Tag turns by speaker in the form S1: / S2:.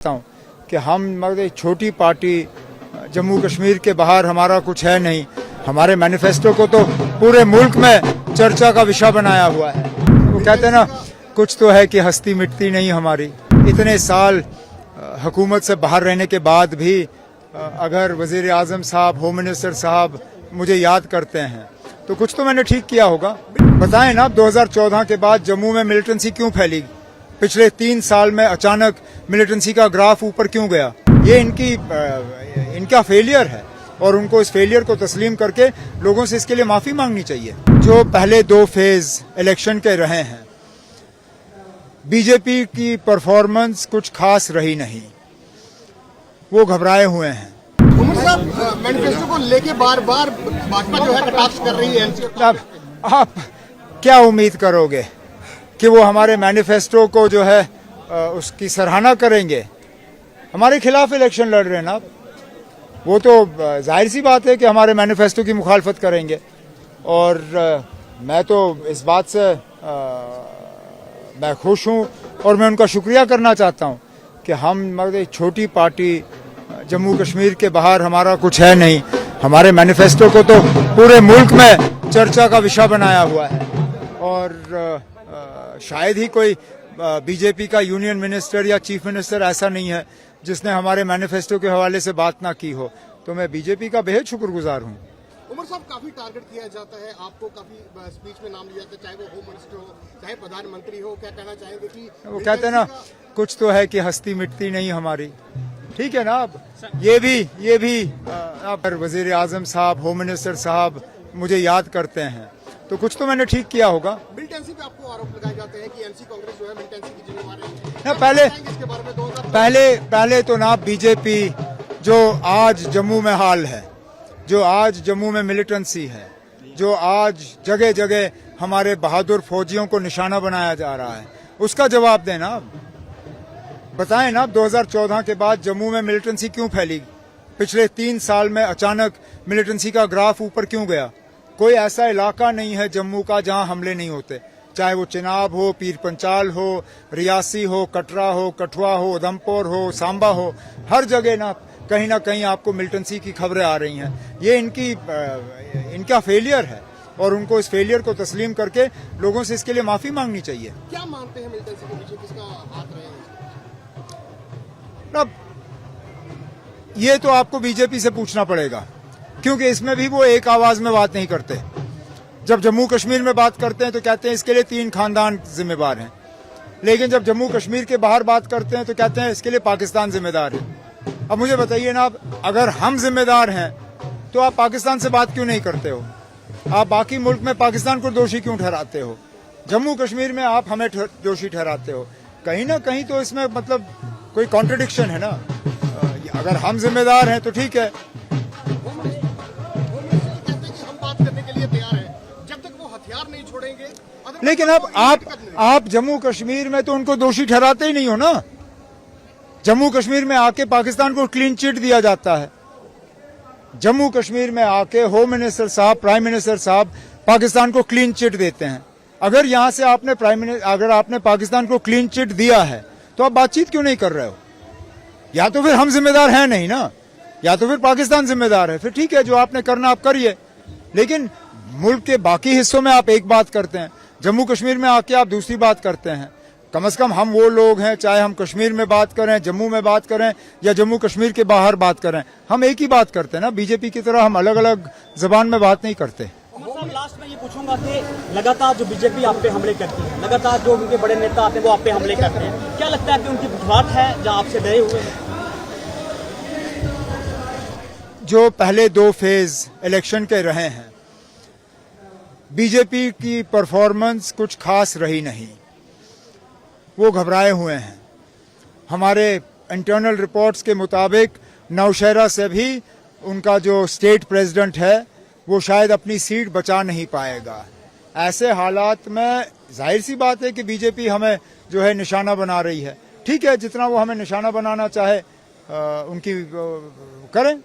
S1: हूँ कि हम मतलब छोटी पार्टी जम्मू कश्मीर के बाहर हमारा कुछ है नहीं। हमारे मैनिफेस्टो को तो पूरे मुल्क में चर्चा का विषय बनाया हुआ है। वो कहते हैं ना, कुछ तो है कि हस्ती मिटती नहीं हमारी। इतने साल हुकूमत से बाहर रहने के बाद भी अगर वजीर आजम साहब, होम मिनिस्टर साहब मुझे याद करते हैं तो कुछ तो मैंने ठीक किया होगा। बताएं ना, 2014 के बाद जम्मू में मिलिटेंसी क्यों फैली? पिछले 3 साल में अचानक मिलिटेंसी का ग्राफ ऊपर क्यों गया? ये इनका फेलियर है और उनको इस फेलियर को तस्लीम करके लोगों से इसके लिए माफी मांगनी चाहिए। जो पहले 2 फेज इलेक्शन के रहे हैं, बीजेपी की परफॉर्मेंस कुछ खास रही नहीं। वो घबराए हुए हैं।
S2: उमर साहब, मैनिफेस्टो को लेके बार बार भाजपा जो है कटाक्ष कर रही है।
S1: अब आप क्या उम्मीद करोगे कि वो हमारे मैनिफेस्टो को जो है उसकी सराहना करेंगे? हमारे खिलाफ इलेक्शन लड़ रहे हैं ना। वो तो जाहिर सी बात है कि हमारे मैनिफेस्टो की मुखालफत करेंगे और मैं तो इस बात से मैं खुश हूँ और मैं उनका शुक्रिया करना चाहता हूँ कि हम मतलब छोटी पार्टी जम्मू कश्मीर के बाहर हमारा कुछ है नहीं। हमारे मैनिफेस्टो को तो पूरे मुल्क में चर्चा का विषय बनाया हुआ है और शायद ही कोई बीजेपी का यूनियन मिनिस्टर या चीफ मिनिस्टर ऐसा नहीं है जिसने हमारे मैनिफेस्टो के हवाले से बात ना की हो। तो मैं बीजेपी का बेहद शुक्रगुजार हूँ।
S2: उमर साहब, काफी टारगेट किया जाता है आपको, काफी स्पीच में नाम लिया जाता है, चाहे वो होम मिनिस्टर हो चाहे प्रधानमंत्री हो। क्या कहना चाहेंगे कि
S1: वो कहते हैं ना, कुछ तो है कि हस्ती मिटती नहीं हमारी। ठीक है ना। अब ये भी अगर वजीर आजम साहब, होम मिनिस्टर साहब मुझे याद करते हैं तो कुछ तो मैंने ठीक किया होगा।
S2: मिलिटेंसी पे आपको आरोप लगाए जाते हैं कि एनसी कांग्रेस जो है मिलिटेंसी की जिम्मेवार है।
S1: ना
S2: इसके बारे में
S1: पहले तो ना बीजेपी जो आज जम्मू में हाल है, जो आज जम्मू में मिलिटेंसी है, जो आज जगह जगह हमारे बहादुर फौजियों को निशाना बनाया जा रहा है, उसका जवाब देना। बताएं ना, 2014 के बाद जम्मू में मिलिटेंसी क्यों फैली? पिछले 3 साल में अचानक मिलिटेंसी का ग्राफ ऊपर क्यों गया? कोई ऐसा इलाका नहीं है जम्मू का जहां हमले नहीं होते, चाहे वो चिनाब हो, पीर पंचाल हो, रियासी हो, कटरा हो, कठुआ हो, उधमपुर हो, सांबा हो, हर जगह ना कहीं आपको मिलिटेंसी की खबरें आ रही हैं। ये इनका फेलियर है और उनको इस फेलियर को तस्लीम करके लोगों से इसके लिए माफी मांगनी चाहिए।
S2: क्या मानते हैं मिलिटेंसी के पीछे किसका हाथ रहे हैं?
S1: अब ये तो आपको बीजेपी से पूछना पड़ेगा, क्योंकि इसमें भी वो एक आवाज में बात नहीं करते। जब जम्मू कश्मीर में बात करते हैं तो कहते हैं इसके लिए 3 खानदान जिम्मेदार हैं, लेकिन जब जम्मू कश्मीर के बाहर बात करते हैं तो कहते हैं इसके लिए पाकिस्तान जिम्मेदार है। अब मुझे बताइए ना, अगर हम जिम्मेदार हैं तो आप पाकिस्तान से बात क्यों नहीं करते हो? आप बाकी मुल्क में पाकिस्तान को दोषी क्यों ठहराते हो? जम्मू कश्मीर में आप हमें दोषी ठहराते हो। कहीं ना कहीं तो इसमें मतलब कोई कॉन्ट्रडिक्शन है ना। अगर हम जिम्मेदार हैं तो ठीक है। लेकिन अब आप जम्मू कश्मीर में तो उनको दोषी ठहराते ही नहीं हो ना। जम्मू कश्मीर में आके पाकिस्तान को क्लीन चिट दिया जाता है। जम्मू कश्मीर में आके होम मिनिस्टर साहब, प्राइम मिनिस्टर साहब पाकिस्तान को क्लीन चिट देते हैं। अगर यहां से अगर आपने पाकिस्तान को क्लीन चिट दिया है तो आप बातचीत क्यों नहीं कर रहे हो? या तो फिर हम जिम्मेदार हैं नहीं ना, या तो फिर पाकिस्तान जिम्मेदार है। फिर ठीक है, जो आपने करना आप करिए, लेकिन मुल्क के बाकी हिस्सों में आप एक बात करते हैं, जम्मू कश्मीर में आके आप दूसरी बात करते हैं। कम से कम हम वो लोग हैं, चाहे हम कश्मीर में बात करें, जम्मू में बात करें या जम्मू कश्मीर के बाहर बात करें, हम एक ही बात करते हैं ना। बीजेपी की तरह हम अलग अलग जबान में बात नहीं करते।
S3: लास्ट में ये पूछूंगा कि लगातार जो बीजेपी आप पे हमले करती है, लगातार जो उनके बड़े नेता आते हैं वो आप पे हमले करते हैं, क्या लगता है कि उनकी बुझारत है जहां आपसे डरे हुए हैं?
S1: जो पहले 2 फेज इलेक्शन के रहे हैं, बीजेपी की परफॉर्मेंस कुछ खास रही नहीं। वो घबराए हुए हैं। हमारे इंटरनल रिपोर्ट्स के मुताबिक नौशहरा से भी उनका जो स्टेट प्रेसिडेंट है वो शायद अपनी सीट बचा नहीं पाएगा। ऐसे हालात में जाहिर सी बात है कि बीजेपी हमें जो है निशाना बना रही है। ठीक है, जितना वो हमें निशाना बनाना चाहे उनकी करें।